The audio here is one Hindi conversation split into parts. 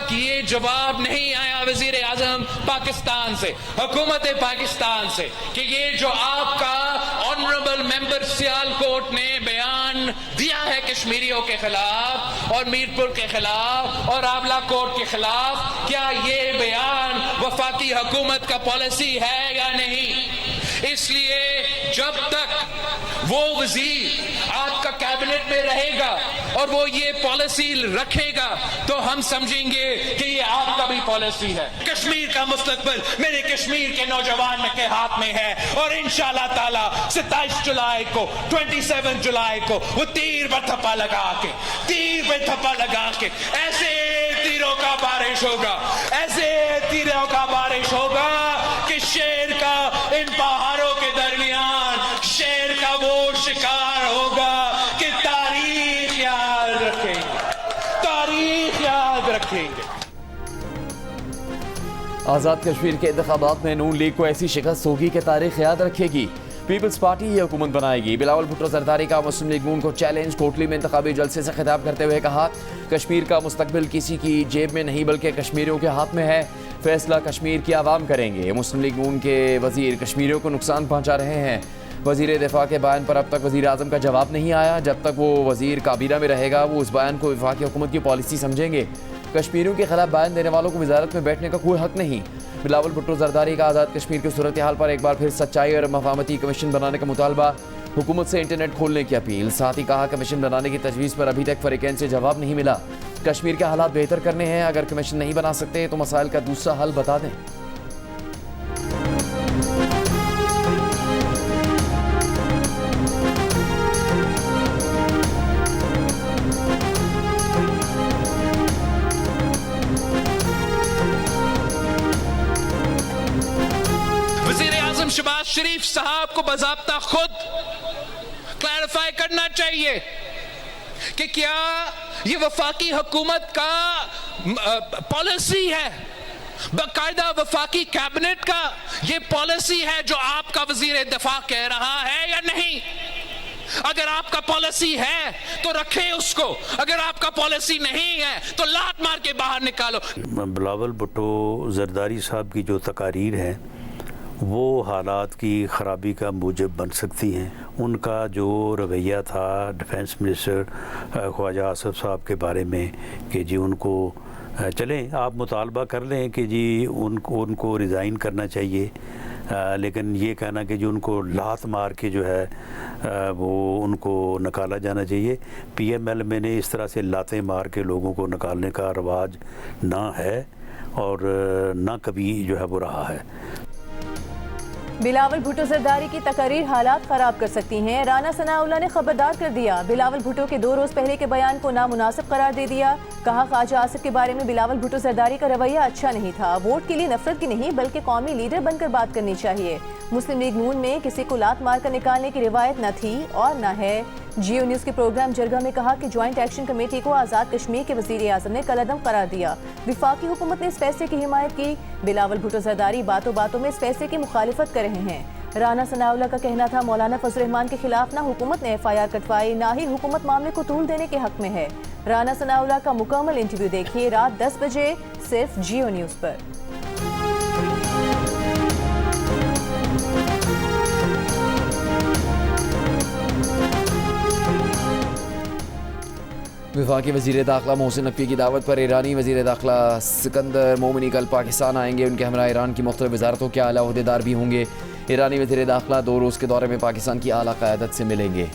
तक ये जवाब नहीं आया वजीर आजम पाकिस्तान से, हुकूमत पाकिस्तान से, कि ये जो आपका ऑनरेबल मेंबर सियालकोट ने बयान दिया है कश्मीरियों के खिलाफ और मीरपुर के खिलाफ और आमला कोट के खिलाफ, क्या ये बयान वफाकी हुकूमत का पॉलिसी है या नहीं। इसलिए जब तक वो वजीर आपका कैबिनेट में रहेगा और वो ये पॉलिसी रखेगा तो हम समझेंगे कि ये आपका भी पॉलिसी है। कश्मीर का मुस्तकबिल मेरे कश्मीर के नौजवान के हाथ में है और इंशाल्लाह ताला 27 जुलाई को 27 जुलाई को वो तीर पर थप्पा लगा के ऐसे तीरों का बारिश होगा, ऐसे तीरों का बारिश होगा कि शेर का इन पहाड़ों के दरमियान शेर का वो शिकार होगा कि तारीख याद रखेंगे। आज़ाद कश्मीर के इंतखाबात में नून लीग को ऐसी शिकस्त होगी कि तारीख याद रखेगी। पीपल्स पार्टी ही हुकूमत बनाएगी। बिलावल भुट्टो जरदारी का मुस्लिम लीग नून को चैलेंज। कोटली में इंतखाबी जलसे से खिताब करते हुए कहा, कश्मीर का मुस्तकबिल किसी की जेब में नहीं बल्कि कश्मीरियों के हाथ में है। फैसला कश्मीर की आवाम करेंगे। मुस्लिम लीग नून के वजीर कश्मीरियों को नुकसान पहुँचा रहे हैं। वजीर दिफा के बयान पर अब तक वजीर आज़म का जवाब नहीं आया। जब तक वो वजीर काबीना में रहेगा वो उस बयान को वफाकी हुकूमत की पॉलिसी समझेंगे। कश्मीरियों के खिलाफ बयान देने वालों को वजारत में बैठने का कोई हक नहीं। बिलावल भुट्टो जरदारी का आज़ाद कश्मीर की सूरत हाल पर एक बार फिर सच्चाई और मफामती कमीशन बनाने का मुतालबा। हुकूमत से इंटरनेट खोलने की अपील। साथ ही कहा, कमीशन बनाने की तजवीज़ पर अभी तक फरीकैन से जवाब नहीं मिला। कश्मीर के हालात बेहतर करने हैं। अगर कमीशन नहीं बना सकते तो मसाइल का दूसरा हल बता दें। शहबाज शरीफ साहब को बाज़ाब्ता खुद क्लैरिफाई करना चाहिए कि क्या ये वफाकी हुकूमत का पॉलिसी है, बाकायदा वफाकी कैबिनेट का ये पॉलिसी है जो आपका वजीर दिफा कह रहा है या नहीं। अगर आपका पॉलिसी है तो रखें उसको, अगर आपका पॉलिसी नहीं है तो लात मार के बाहर निकालो। बिलावल भुट्टो जरदारी साहब की जो तकारीर है वो हालात की ख़राबी का मूजब बन सकती हैं। उनका जो रवैया था डिफेंस मिनिस्टर ख्वाजा आसिफ साहब के बारे में कि जी उनको चलें आप मुतालबा कर लें कि जी उनको रिज़ाइन करना चाहिए, लेकिन ये कहना कि जो उनको लात मार के जो है वो उनको निकाला जाना चाहिए। PML में ने इस तरह से लातें मार के लोगों को निकालने का रवाज ना है और ना कभी जो है वो रहा है। बिलावल भुट्टो जरदारी की तकरीर हालात खराब कर सकती हैं। राना सनाउल्लाह ने खबरदार कर दिया। बिलावल भुट्टो के 2 रोज पहले के बयान को नामुनासिब करार दे दिया। कहा, ख्वाजा आसिफ के बारे में बिलावल भुट्टो जरदारी का रवैया अच्छा नहीं था। वोट के लिए नफरत की नहीं बल्कि कौमी लीडर बनकर बात करनी चाहिए। मुस्लिम लीग नून में किसी को लात मार कर निकालने की रिवायत न थी और न है। जियो न्यूज़ के प्रोग्राम जरगा में कहा कि ज्वाइंट एक्शन कमेटी को आज़ाद कश्मीर के वज़ीर आज़म ने कलअदम करार दिया। विफाकी हुकूमत ने इस फैसले की हिमायत की। बिलावल भुट्टो जरदारी बातों बातों में इस फैसले की मुखालिफत कर रहे हैं। राना सनाउल्लाह का कहना था, मौलाना फजल रहमान के खिलाफ ना हुकूमत ने FIR कटवाई ना ही हुकूमत मामले को तूल देने के हक में है। राना सनाउल्लाह का मुकम्मल इंटरव्यू देखिए रात 10 बजे सिर्फ जियो न्यूज़ पर। वफाकी वज़ीर दाखिला मोहसिन नकवी की दावत पर ईरानी वज़ीर दाखिला सिकंदर मोमिनी कल पाकिस्तान आएंगे। उनके हमरा ईरान की मुख्तलिफ वजारतों के आला अहदेदार भी होंगे। ईरानी वज़ीर दाखिला 2 रोज़ के दौरे में पाकिस्तान की आला क़यादत से मिलेंगे।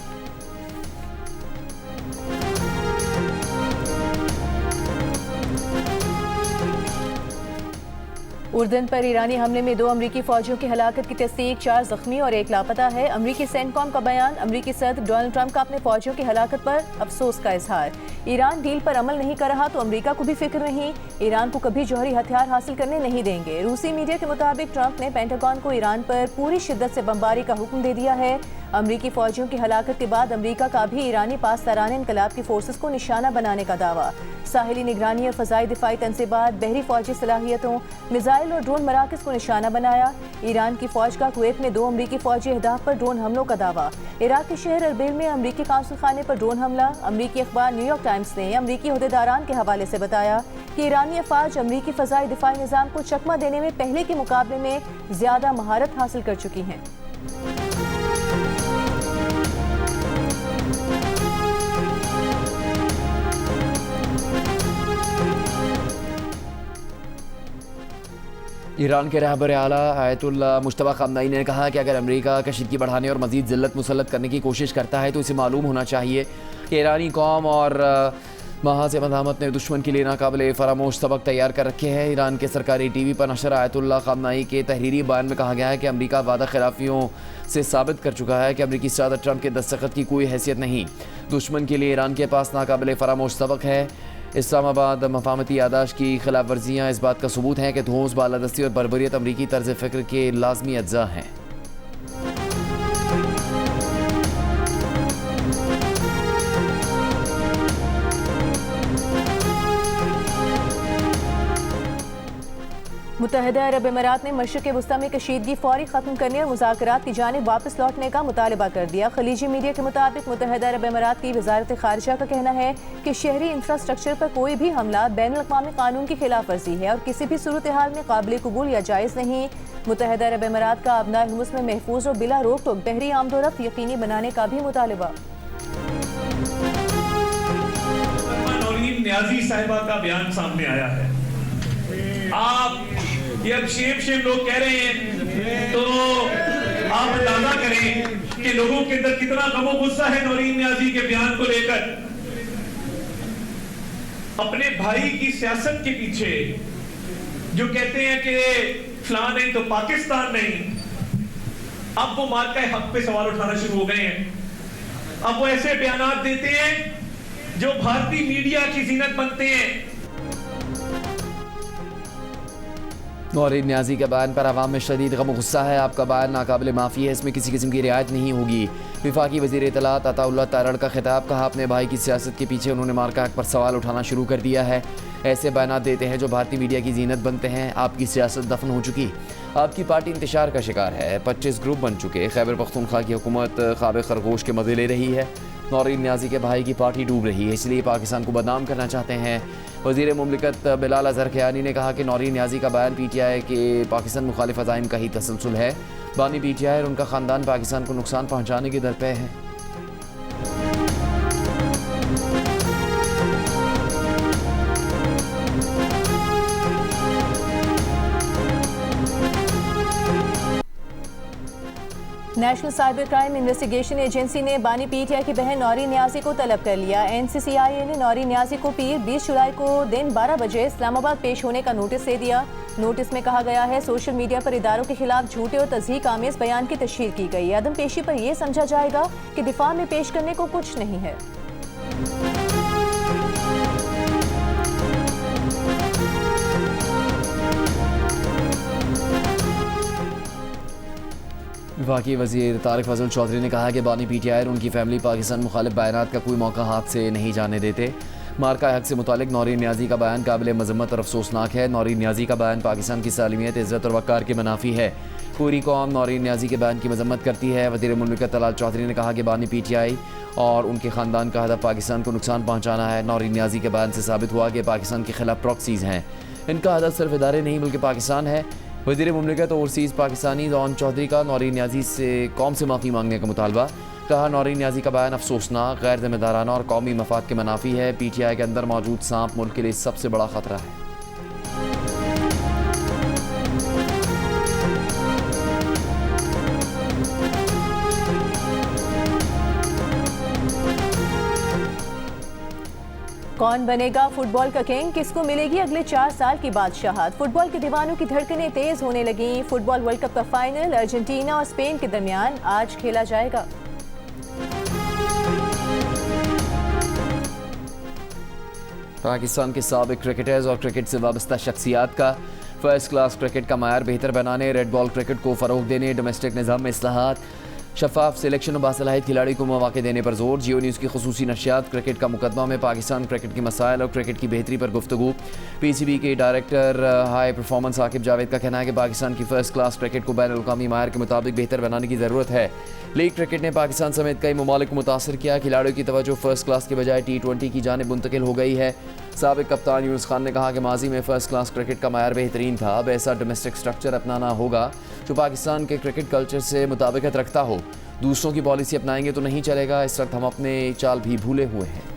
उर्दन पर ईरानी हमले में 2 अमरीकी फौजियों की हलाकत की तस्दीक, 4 जख्मी और 1 लापता है। अमरीकी सेंटकॉम का बयान। अमरीकी सदर डोनाल्ड ट्रंप का अपने फौजियों की हलाकत पर अफसोस का इजहार। ईरान डील पर अमल नहीं कर रहा तो अमरीका को भी फिक्र नहीं। ईरान को कभी जौहरी हथियार हासिल करने नहीं देंगे। रूसी मीडिया के मुताबिक ट्रंप ने पेंटागन को ईरान पर पूरी शिद्दत से बमबारी का हुक्म दे दिया है। अमरीकी फौजियों की हलाकत के बाद अमरीका का भी ईरानी पासदारान इनकलाब की फोर्सेस को निशाना बनाने का दावा। साहिली निगरानी और फजाई दिफाई तंजीबात, बहरी फौजी सलाहियतों, मिसाइल और ड्रोन मराकज को निशाना बनाया। ईरान की फौज का कुवैत में 2 अमरीकी फौजी अहदाफ पर ड्रोन हमलों का दावा। इराक के शहर अरबिल में अमरीकी काउंसिल खाने पर ड्रोन हमला। अमरीकी अखबार न्यूयॉर्क टाइम्स ने अमरीकी ओहदेदारान के हवाले से बताया कि ईरानी अफवाज अमरीकी फजाई दिफाई निज़ाम को चकमा देने में पहले के मुकाबले में ज्यादा महारत हासिल कर चुकी हैं। ईरान के रहबर आला आयतुल्लाह मुश्तबा ख़ामनई ने कहा कि अगर अमेरिका कशीदगी बढ़ाने और मज़ीद ज़िल्लत मुसल्लत करने की कोशिश करता है तो इसे मालूम होना चाहिए कि ईरानी कौम और महाज़ मदामत ने दुश्मन के लिए नाकाबिले फरामोश सबक तैयार कर रखे हैं। ईरान के सरकारी टीवी पर नशर आयतुल्लाह ख़ामनई के तहरीरी बयान में कहा गया है कि अमेरिका वादा खिलाफियों से साबित कर चुका है कि अमेरिकी सदर ट्रंप के दस्तखत की कोई हैसियत नहीं। दुश्मन के लिए ईरान के पास नाकाबिले फरामोश सबक है। इस्लामाबाद मफामती यादाश की खिलाफ वर्जियाँ इस बात का सबूत हैं कि धौंस, बालादस्ती और बर्बरियत अमरीकी तर्ज फ़िक्र के लाजमी अज्जा हैं। मुत्तहिदा अरब अमीरात ने मशरिक़ वस्ता में कशीदगी फौरी ख़त्म करने और मुज़ाकरात की जानिब वापस लौटने का मुतालबा कर दिया। खलीजी मीडिया के मुताबिक मुत्तहिदा अरब अमीरात की वज़ारत ख़ारिजा का कहना है कि शहरी इंफ्रास्ट्रक्चर पर कोई भी हमला बैनुल-अक़वामी कानून की खिलाफ वर्जी है और किसी भी सूरत हाल में काबिल कबूल या जायज़ नहीं। मुत्तहिदा अरब अमीरात का अबनाए हुमुस में महफूज और बिला रोक टोक बहरी आमदोरफ्त यकीनी बनाने का भी मुतालबा। नौरीन न्याज़ी साहिबा का बयान सामने आया है। आप ये अब शेम लोग कह रहे हैं तो आप अंदाजा करें कि लोगों के अंदर कितना गम और गुस्सा है नौरीन न्याज़ी के बयान को लेकर। अपने भाई की सियासत के पीछे जो कहते हैं कि फलां नहीं तो पाकिस्तान नहीं, अब वो मार्का हक पे सवाल उठाना शुरू हो गए हैं। अब वो ऐसे बयान देते हैं जो भारतीय मीडिया की जीनत बनते हैं। नौरीन न्याज़ी के बयान पर अवाम में शदीद गम गुस्सा है। आपका बयान नाकाबिले माफ़ी है, इसमें किसी किस्म की रियायत नहीं होगी। वफाकी वज़ीर इत्तलात अताउल्लाह तारड़ का खिताब। कहा अपने भाई की सियासत के पीछे उन्होंने मार्का हक पर सवाल उठाना शुरू कर दिया है। ऐसे बयान देते हैं जो भारतीय मीडिया की जीनत बनते हैं। आपकी सियासत दफन हो चुकी, आपकी पार्टी इंतशार का शिकार है। 25 ग्रुप बन चुके। खैबर पख्तूनख्वा की हुकूमत ख्वाब खरगोश के मज़े ले रही है। नौरीन न्याज़ी के भाई की पार्टी डूब रही है, इसलिए पाकिस्तान को बदनाम करना चाहते हैं। वज़ीर मुमलिकत बिलाल अज़हर ख़यानी ने कहा कि नौरीन न्याज़ी का बयान PTI के पाकिस्तान मुखालिफ अज़ाइम का ही तसलसल है। बानी PTI और उनका ख़ानदान पाकिस्तान को नुकसान पहुँचाने के दर पे है। National cyber crime investigation agency ने बानी PTI की बहन नौरीन न्याज़ी को तलब कर लिया। NCCIA ने नौरीन न्याज़ी को पीर 20 जुलाई को दिन 12 बजे इस्लामाबाद पेश होने का नोटिस दे दिया। नोटिस में कहा गया है सोशल मीडिया पर इदारों के खिलाफ झूठे और तज़हीक आमेज़ बयान की तशहीर की गई। अदम पेशी पर यह समझा जाएगा कि दिफा में पेश करने को कुछ नहीं है। वफाकी वज़ीर तारिक फजल चौधरी ने कहा कि बानी PTI और उनकी फैमिली पाकिस्तान मुखालिफ बयानात का कोई मौका हाथ से नहीं जाने देते। मार्का हक से मुतालिक नौरीन न्याज़ी का बयान काबिल मज़म्मत और अफसोसनाक है। नौरीन न्याज़ी का बयान पाकिस्तान की सालमियत, इज़्ज़त और वक़ार के मुनाफी है। पूरी कौम नौरीन न्याज़ी के बयान की मज़म्मत करती है। वज़ीर मुमलिकत तलाल चौधरी ने कहा कि बानी PTI और उनके ख़ानदान का हदफ पाकिस्तान को नुकसान पहुँचाना है। नौरीन न्याज़ी के बयान से साबित हुआ कि पाकिस्तान के खिलाफ प्रॉक्सीज़ हैं। इनका हदफ सिर्फ इदारे नहीं बल्कि पाकिस्तान है। वज़ीर मुमलिकत ओवरसीज़ पाकिस्तानी जॉन चौधरी का नौरीन न्याज़ी से कौम से माफ़ी मांगने का मुतालबा। कहा नौरीन न्याज़ी का बयान अफसोसनाक, गैर ज़िम्मेदाराना और कौमी मफाद के मुनाफी है। PTI के अंदर मौजूद सांप मुल्क के लिए सबसे बड़ा ख़तरा है। कौन बनेगा फुटबॉल का किंग? किसको मिलेगी अगले 4 साल की बादशाहत? फुटबॉल के दीवानों की धड़कनें तेज होने लगी। फुटबॉल वर्ल्ड कप का फाइनल अर्जेंटीना और स्पेन के दरमियान आज खेला जाएगा। पाकिस्तान के साबिक क्रिकेटर्स और क्रिकेट से वाबस्ता शख्सियात का फर्स्ट क्लास क्रिकेट का मायार बेहतर बनाने, रेड बॉल क्रिकेट को फ़रोग देने, डोमेस्टिक निज़ाम में इस्लाहात, शफाफ सिलेक्शन और बासलाहियत खिलाड़ी को मौके देने पर जोर। जियो न्यूज़ की खुसूसी नशियात क्रिकेट का मुकदमा में पाकिस्तान क्रिकेट के मसाइल और क्रिकेट की बेहतरी पर गुफ्तगू। PCB के director high performance Aqib Javed का कहना है कि पाकिस्तान की फर्स्ट क्लास क्रिकेट को बैनुल-अक़वामी मायार के मुताबिक बेहतर बनाने की ज़रूरत है। लीग क्रिकेट ने पाकिस्तान समेत कई ममालिक को मुतासर किया। खिलाड़ियों की तवज्जो फर्स्ट क्लास के बजाय T20 की जानिब मुंतकिल हो गई है। साबिक कप्तान यूनुस खान ने कहा कि माजी में फर्स्ट क्लास क्रिकेट का मायार बेहतरीन था। अब ऐसा डोमेस्टिक स्ट्रक्चर अपनाना होगा जो पाकिस्तान के क्रिकेट कल्चर से मुताबिकत रखता हो। दूसरों की पॉलिसी अपनाएंगे तो नहीं चलेगा। इस वक्त हम अपने चाल भी भूले हुए हैं।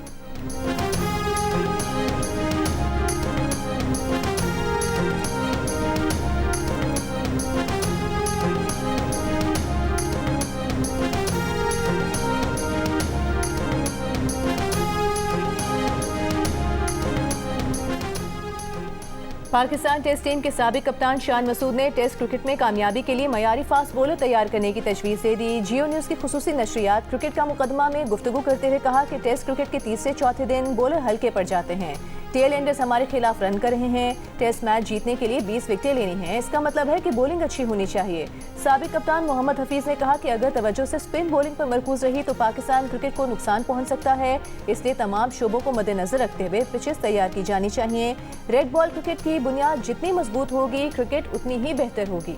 पाकिस्तान टेस्ट टीम के साबिक कप्तान शान मसूद ने टेस्ट क्रिकेट में कामयाबी के लिए मयारी फास्ट बॉलर तैयार करने की तजवीज़ दे दी। जियो न्यूज़ की खुसूसी नशरियात क्रिकेट का मुकदमा में गुफ्तगू करते हुए कहा कि टेस्ट क्रिकेट के तीसरे चौथे दिन बॉलर हल्के पड़ जाते हैं। टेल एंडर्स हमारे खिलाफ रन कर रहे हैं। टेस्ट मैच जीतने के लिए 20 विकेटें लेनी हैं। इसका मतलब है कि बॉलिंग अच्छी होनी चाहिए। साबिक कप्तान मोहम्मद हफीज ने कहा कि अगर तवज्जो से स्पिन बॉलिंग पर मरकूज रही तो पाकिस्तान क्रिकेट को नुकसान पहुंच सकता है। इसलिए तमाम शोबों को मद्देनजर रखते हुए पिचेस तैयार की जानी चाहिए। रेड बॉल क्रिकेट की बुनियाद जितनी मजबूत होगी, क्रिकेट उतनी ही बेहतर होगी।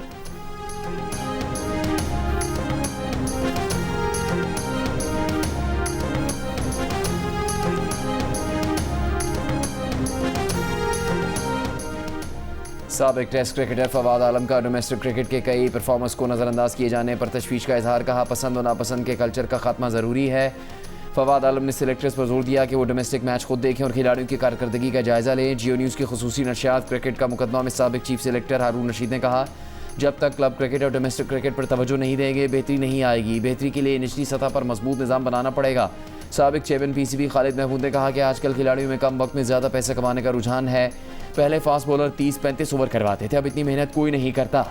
साबिक टेस्ट क्रिकेटर फवाद आलम का डोमेस्टिक क्रिकेट के कई परफॉर्मेंस को नज़रअंदाज किए जाने पर तशवीश का इजहार। कहा पसंद और नापसंद के कल्चर का खात्मा ज़रूरी है। फवाद आलम ने सिलेक्टर्स पर जोर दिया कि वो डोमेस्टिक मैच खुद देखें और खिलाड़ियों की कारकर्दगी का जायज़ा लें। जियो न्यूज़ की खुसूसी नशियात क्रिकेट का मुकदमा में साबिक चीफ सिलेक्टर हारून रशीद ने कहा जब तक क्लब क्रिकेट और डोमेस्टिक क्रिकेट पर तवज्जो नहीं देंगे बेहतरी नहीं आएगी। बेहतरी के लिए निचली सतह पर मजबूत निज़ाम बनाना पड़ेगा। साबिक चेयरमैन PCB खालिद महमूद ने कहा कि आजकल खिलाड़ियों में कम वक्त में ज़्यादा पैसे कमाने का रुझान है। पहले फास्ट बॉलर 30-35 ओवर करवाते थे, अब इतनी मेहनत कोई नहीं करता।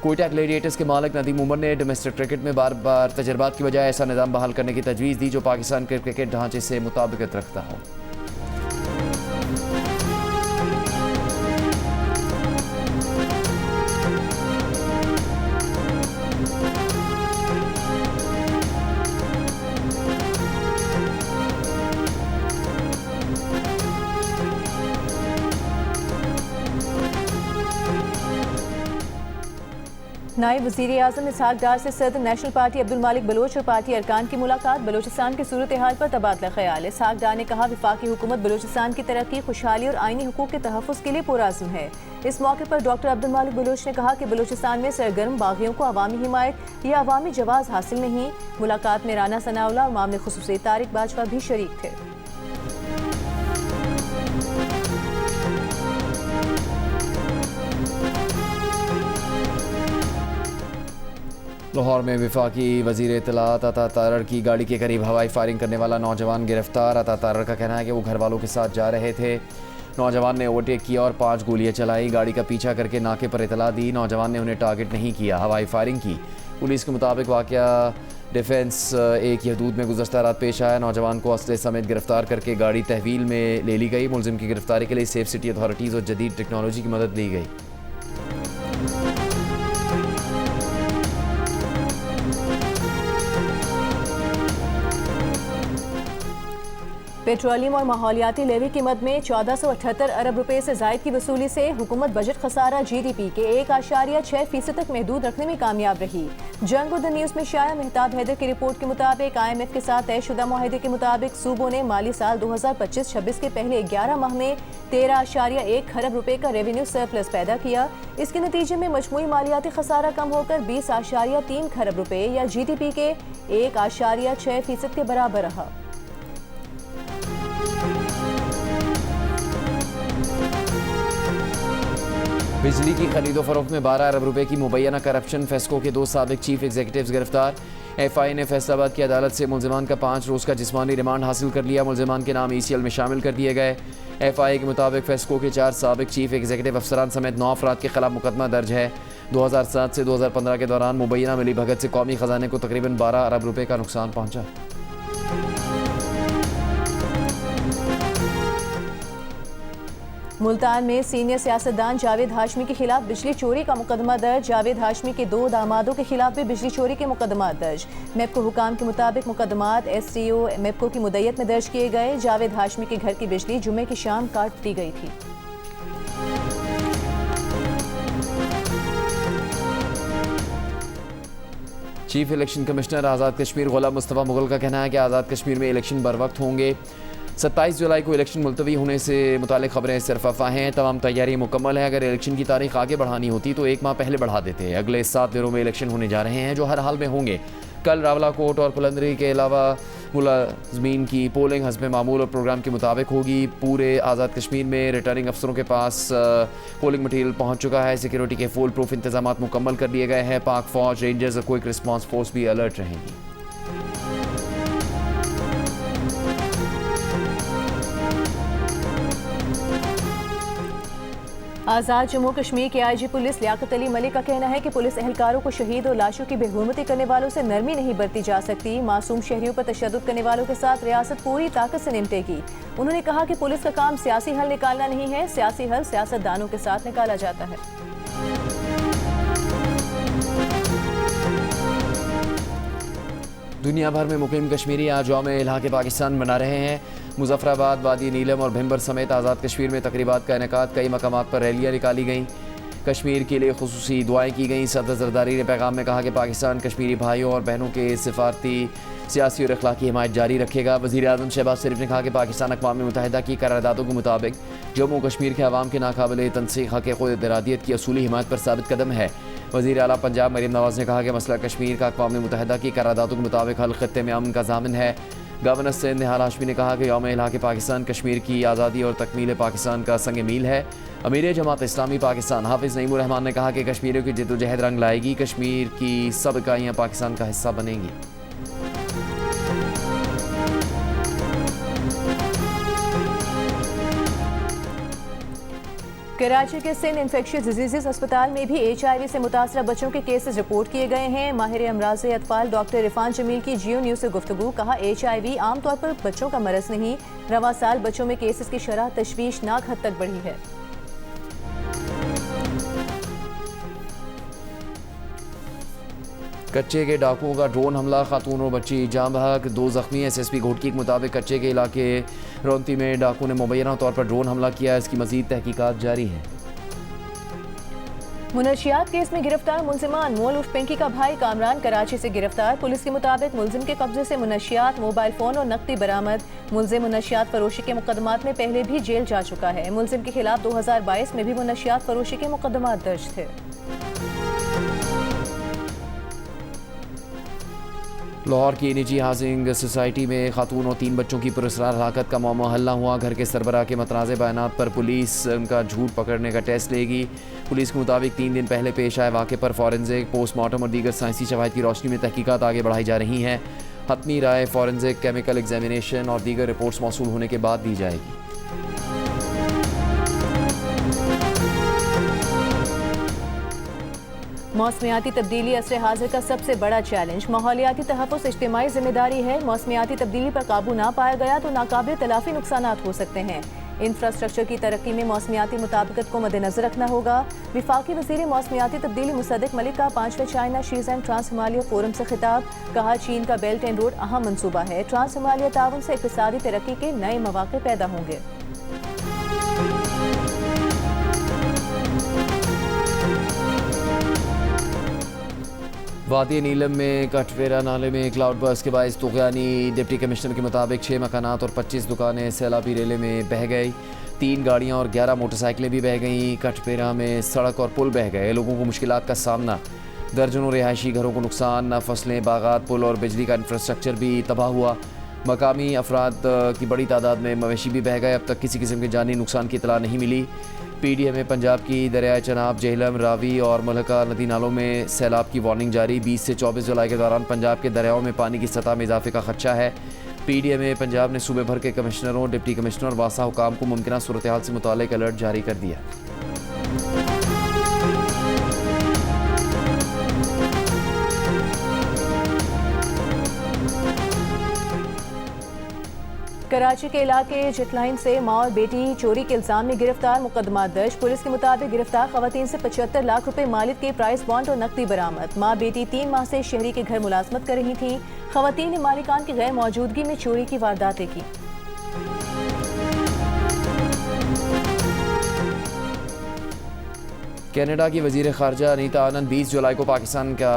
कोयटा ग्लेडिएटर्स के मालिक नदीम उमर ने डोमेस्टिक क्रिकेट में बार बार तजर्बात की बजाय ऐसा निज़ाम बहाल करने की तजवीज़ दी जो पाकिस्तान के क्रिकेट ढांचे से मुताबिकत रखता हो। नायब वज़ीर आज़म इसहाक डार से सदर नेशनल पार्टी अब्दुल मालिक बलोच और पार्टी अरकान की मुलाकात। बलोचिस्तान की सूरत हाल पर तबादला ख्याल। इसहाक डार ने कहा वफाकी हुकूमत बलोचिस्तान की तरक्की, खुशहाली और आईनी हुकूक के तहफ़्फ़ुज़ के लिए पुरआज़म है। इस मौके पर डॉक्टर अब्दुल मालिक बलोच ने कहा कि बलोचिस्तान में सरगर्म बागियों को अवामी हिमायत या अवामी जवाज़ हासिल नहीं। मुलाकात में राना सनाउल्लाह और मामले खुसूसी तारिक बाजवा भी शरीक थे। लाहौर में वफाकी वज़ीर इत्तलात अता तारड़ की गाड़ी के करीब हवाई फायरिंग करने वाला नौजवान गिरफ्तार। अता तारड़ का कहना है कि वो घर वालों के साथ जा रहे थे। नौजवान ने ओवरटेक किया और 5 गोलियां चलाई। गाड़ी का पीछा करके नाके पर इतला दी। नौजवान ने उन्हें टारगेट नहीं किया, हवाई फायरिंग की। पुलिस के मुताबिक वाक़या डिफेंस एक हदूद में गुज़श्ता रात पेश आया। नौजवान को असले समेत गिरफ्तार करके गाड़ी तहवील में ले ली गई। मुलजिम की गिरफ्तारी के लिए सेफ सिटी अथॉरिटीज़ और जदीद टेक्नोलॉजी की मदद ली गई। पेट्रोलियम और माहौलियाती लेवी की मद में 1478 अरब रुपए से जायद की वसूली से हुकूमत बजट खसारा GDP के 1.6% तक महदूद रखने में कामयाब रही। जंग द न्यूज़ में शाया मेहताब हैदर की रिपोर्ट के मुताबिक IMF के साथ तयशुदा मुआहदे के मुताबिक सूबों ने माली साल 2025-26 के पहले 11 माह में 13.1 खरब रुपए का रेवेन्यू सरप्लस पैदा किया। इसके नतीजे में मजमूई मालियाती खसारा कम होकर 20.3 खरब रुपए या GDP के 1.6% के बराबर रहा। बिजली की खरीदो फरोख्त में 12 अरब रुपए की मुबैना करप्शन। फेस्को के 2 साबिक चीफ एग्जीक्यूटिव्स गिरफ्तार। FI ने फैसलाबाद की अदालत से मुलजिमान का 5 रोज़ का जिस्मानी रिमांड हासिल कर लिया। मुलजिमान के नाम ECL में शामिल कर दिए गए। FI के मुताबिक फेस्को के 4 साबिक चीफ एग्जीक्यूटिव अफसरान समेत 9 अफराद के खिलाफ मुकदमा दर्ज है। 2007 से 2015 के दौरान मुबैना मिली भगत से कौमी खजाने को तकरीबन 12 अरब रुपए का नुकसान पहुँचा। मुल्तान में सीनियर सियासतदान जावेद हाशमी के खिलाफ बिजली चोरी का मुकदमा दर्ज। जावेद हाशमी के 2 दामादों के खिलाफ भी बिजली चोरी के मुकदमा दर्ज। मेपको हुकाम के मुताबिक मुकदमात STO मेपको की मुद्दत में दर्ज किए गए। जावेद हाशमी के घर की बिजली जुमे की शाम काट दी गई थी। Chief election commissioner Azad Kashmir गुलाम मुस्तफ़ा मुगल का कहना है कि आज़ाद कश्मीर में इलेक्शन बर वक्त होंगे। 27 जुलाई को इलेक्शन मुलतवी होने से मुतालिक खबरें सिर्फ अफवाह हैं। तमाम तैयारी मुकम्मल है। अगर इलेक्शन की तारीख आगे बढ़ानी होती तो 1 माह पहले बढ़ा देते। अगले 7 दिनों में इलेक्शन होने जा रहे हैं जो हर हाल में होंगे। कल रावलाकोट और पुलंदरी के अलावा मुलाजमीन की पोलिंग हस्ब मामूल और प्रोग्राम के मुताबिक होगी। पूरे आज़ाद कश्मीर में रिटर्निंग अफसरों के पास पोलिंग मटीरियल पहुँच चुका है। सिक्योरिटी के फुल प्रूफ इंतजाम मुकम्मल कर लिए गए हैं। पाक फौज, रेंजर्स और क्विक रिस्पॉन्स फोर्स भी अलर्ट रहेंगी। आज़ाद जम्मू कश्मीर के IG पुलिस लियाकत अली मलिक का कहना है कि पुलिस एहलकारों को शहीद और लाशों की बेहुरमती करने वालों से नरमी नहीं बरती जा सकती। मासूम शहरियों पर तशद्दुद करने वालों के साथ रियासत पूरी ताकत से निपटेगी। उन्होंने कहा कि पुलिस का काम सियासी हल निकालना नहीं है, सियासी हल सियासतदानों के साथ निकाला जाता है। दुनिया भर में मुकीम कश्मीरी आज यौम इलाके पाकिस्तान मना रहे हैं। मुजफ्फराबाद, वादी नीलम और भिम्बर समेत आज़ाद कश्मीर में तकरीबात का इनेकाद, कई मकामात पर रैलियाँ निकाली गईं। कश्मीर के लिए खुसूसी दुआएं की गईं। सदर जरदारी ने पैगाम में कहा कि पाकिस्तान कश्मीरी भाइयों और बहनों के सिफारती, सियासी और अखलाकी हिमायत जारी रखेगा। वज़ीर आज़म शहबाज शरीफ ने कहा कि पाकिस्तान अक़वाम मुत्तहिदा की करारदादों के मुताबिक जम्मू कश्मीर के अवाम के नाकाबिल तनसीख हक़ खुद इरादियत की असूली हिमायत पर साबित कदम है। वज़ीर आला पंजाब मरीम नवाज़ ने कहा कि मसला कश्मीर का अक़वाम मुत्तहिदा की करारदादों के मुताबिक हल खत्ते में अमन का ज़ामिन है। गवर्नर सैयद निहाल हाशमी ने कहा कि यौम इलाके पाकिस्तान कश्मीर की आज़ादी और तकमील पाकिस्तान का संग मील है। अमीर जमात इस्लामी पाकिस्तान हाफिज़ नईमुर रहमान ने कहा कि कश्मीरियों की जद्दोजहद रंग लाएगी, कश्मीर की सब इकाइयाँ पाकिस्तान का हिस्सा बनेंगी। कराची के सिंध इन्फेक्शियस डिजीज़ अस्पताल में भी HIV से मुतासरा बच्चों के केसेस रिपोर्ट किए गए हैं। माहिर अमराज़ अतफाल डॉक्टर इरफान जमील की जियो न्यूज़ से गुफ्तगू। कहा HIV आमतौर पर बच्चों का मरज़ नहीं, रवा साल बच्चों में केसेस की शरह तशवीशनाक हद तक बढ़ी है। कच्चे के डाकुओं का ड्रोन हमला, खातून और बच्ची जाम बहक, 2 ज़ख्मी। SSP घोटकी के मुताबिक कच्चे के इलाके रोंती में डाकू ने मुबैना तौर पर ड्रोन हमला किया। इसकी मज़ीद तहकीकात जारी है। मुनशियात केस में गिरफ्तार मुलजिमा अनमोल उर्फ पिंकी का भाई कामरान कराची से गिरफ्तार। पुलिस के मुताबिक मुलजिम के कब्जे से मुनशियात, मोबाइल फ़ोन और नकदी बरामद। मुलजिम मुनशियात फरोशी के मुकदमात में पहले भी जेल जा चुका है। मुलजिम के खिलाफ 2022 में भी मुनशियात फरोशी के मुकदमात दर्ज थे। लाहौर की निजी हाउसिंग सोसाइटी में खातून और 3 बच्चों की पुरस्कार हलाकत का मामला हल न हुआ। घर के सरबराह के मतनाज़े बयानात पर पुलिस उनका झूठ पकड़ने का टेस्ट लेगी। पुलिस के मुताबिक 3 दिन पहले पेश आए वाक़े पर फॉरेंसिक, पोस्टमार्टम और दीगर साइंसी शवाहिद की रोशनी में तहकीकात आगे बढ़ाई जा रही हैं। हतमी राय फॉरेंसिक, केमिकल एग्जामिनेशन और दीगर रिपोर्ट्स मौसूल होने के बाद दी जाएगी। मौसमियाती तब्दीली असर हाजिर का सबसे बड़ा चैलेंज। माहौलियाती तहफ़्फ़ुज़ इज्तिमाई जिम्मेदारी है। मौसमियाती तब्दीली पर काबू ना पाया गया तो नाकाबिल तलाफी नुकसानात हो सकते हैं। इंफ्रास्ट्रक्चर की तरक्की में मौसमियाती मुताबिकत को मद्देनजर रखना होगा। विफाकी वज़ीर मौसमियाती तब्दीली मुसद्दिक मलिक का 5वें चाइना शीज़ एंड ट्रांस हिमालय फोरम से खिताब। कहा चीन का बेल्ट एंड रोड अहम मनसूबा है। ट्रांस हिमालय ताउन से इक़्तिसादी तरक्की के नए मौक़े पैदा होंगे। वादी नीलम में कटवेरा नाले में क्लाउड बर्स्ट के बायस तुग़यानी। डिप्टी कमिश्नर के मुताबिक 6 मकानात और 25 दुकानें सैलाबी रेले में बह गई। 3 गाड़ियां और 11 मोटरसाइकिलें भी बह गईं। कटवेरा में सड़क और पुल बह गए, लोगों को मुश्किलात का सामना। दर्जनों रिहायशी घरों को नुकसान, फसलें, बागात, पुल और बिजली का इंफ्रास्ट्रक्चर भी तबाह हुआ। मकामी अफराद की बड़ी तादाद में मवेशी भी बह गए। अब तक किसी किस्म के जानी नुकसान की इतला नहीं मिली। PDM में पंजाब की दरियाए चनाब, जेहलम, रावी और मलका नदी नालों में सैलाब की वार्निंग जारी। 20 से 24 जुलाई के दौरान पंजाब के दरियाओं में पानी की सतह में इजाफे का खदशा है। PDM में पंजाब ने सूबे भर के कमिश्नरों, डिप्टी कमिश्नर और वासा हुकाम को मुमकिन सूरत हाल से मुतालिक अलर्ट जारी कर दिया। कराची के इलाके जेटलाइन से माँ और बेटी चोरी के इल्जाम में गिरफ्तार, मुकदमा दर्ज। पुलिस के मुताबिक गिरफ्तार खवातीन से 75 लाख रुपए मालिक के प्राइस बॉन्ड और नकदी बरामद। माँ बेटी 3 माह से शहरी के घर मुलाजमत कर रही थी। खवातीन ने मालिकान की गैर मौजूदगी में चोरी की वारदातें की। कनाडा की वजीर खारजा अनीता आनंद 20 जुलाई को पाकिस्तान का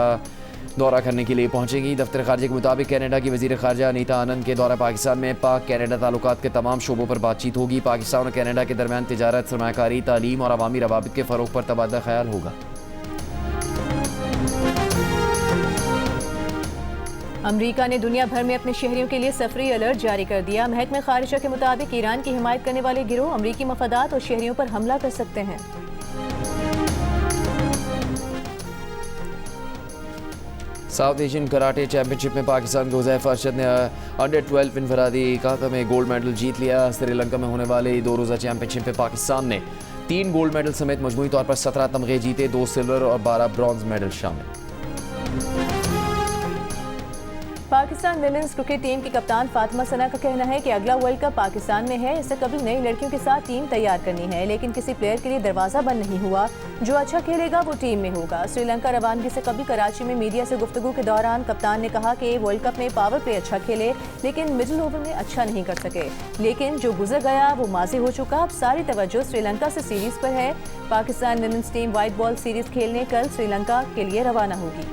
दौरा करने के लिए पहुंचेगी। दफ्तर खारजा के मुताबिक कनाडा की वजीर खारजा अनीता आनंद के दौरा पाकिस्तान में पाक कनाडा ताल्लुकात के तमाम शोबों पर बातचीत होगी। पाकिस्तान और कनाडा के दरमियान तिजारत, सरमायाकारी, तालीम और अवामी रवाबित के फ़रोग पर तबादला ख्याल होगा। अमरीका ने दुनिया भर में अपने शहरियों के लिए सफरी अलर्ट जारी कर दिया। महकमे खारिजा के मुताबिक ईरान की हिमायत करने वाले गिरोह अमरीकी मफादात और शहरियों पर हमला कर सकते हैं। साउथ एशियन कराटे चैंपियनशिप में पाकिस्तान के हुज़ैफ़ा अरशद ने अंडर 12 इनफरादी काता में गोल्ड मेडल जीत लिया। श्रीलंका में होने वाले 2 रोज़ा चैंपियनशिप में पाकिस्तान ने 3 गोल्ड मेडल समेत मजमूई तौर पर 17 तमगे जीते, 2 सिल्वर और 12 ब्रॉन्ज मेडल शामिल। पाकिस्तान विमेंस क्रिकेट टीम की कप्तान फातिमा सना का कहना है कि अगला वर्ल्ड कप पाकिस्तान में है। इससे कबल नई लड़कियों के साथ टीम तैयार करनी है, लेकिन किसी प्लेयर के लिए दरवाजा बंद नहीं हुआ। जो अच्छा खेलेगा वो टीम में होगा। श्रीलंका रवानगी से कबल कराची में मीडिया से गुफ्तगू के दौरान कप्तान ने कहा कि वर्ल्ड कप में पावर प्ले अच्छा खेले, लेकिन मिडिल ओवर में अच्छा नहीं कर सके। लेकिन जो गुजर गया वो माजी हो चुका। अब सारी तवज्जो श्रीलंका से सीरीज पर है। Pakistan women's team white ball series खेलने कल श्रीलंका के लिए रवाना होगी।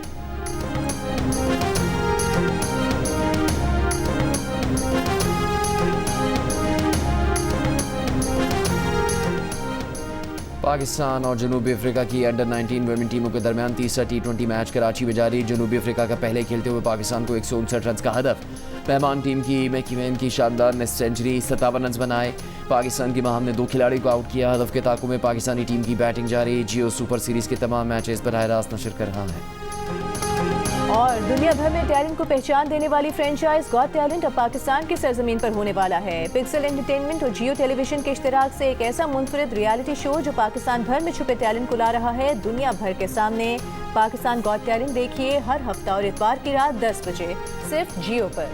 पाकिस्तान और जनूबी अफ्रीका की अंडर 19 वुमेन टीमों के दरमियान तीसरा T20 मैच कराची में जारी। जनूबी अफ्रीका का पहले खेलते हुए पाकिस्तान को 159 रन का हदफ। मेहमान टीम की मैकीमैन की शानदार ने सेंचुरी 57 रन बनाए। पाकिस्तान की माहम ने 2 खिलाड़ी को आउट किया। हदफ के ताक़ु में पाकिस्तानी टीम की बैटिंग जारी। जियो सुपर सीरीज के तमाम मैचेस बराह रास्त नशर कर रहा है। और दुनिया भर में टैलेंट को पहचान देने वाली फ्रेंचाइज गॉट टैलेंट अब पाकिस्तान की सरजमीन पर होने वाला है। पिक्सल एंटरटेनमेंट और जियो टेलीविजन के इश्तिराक से एक ऐसा मुनफरिद रियलिटी शो जो पाकिस्तान भर में छुपे टैलेंट को ला रहा है दुनिया भर के सामने। पाकिस्तान गॉट टैलेंट देखिए हर हफ्ता और इतवार की रात 10 बजे सिर्फ जियो पर।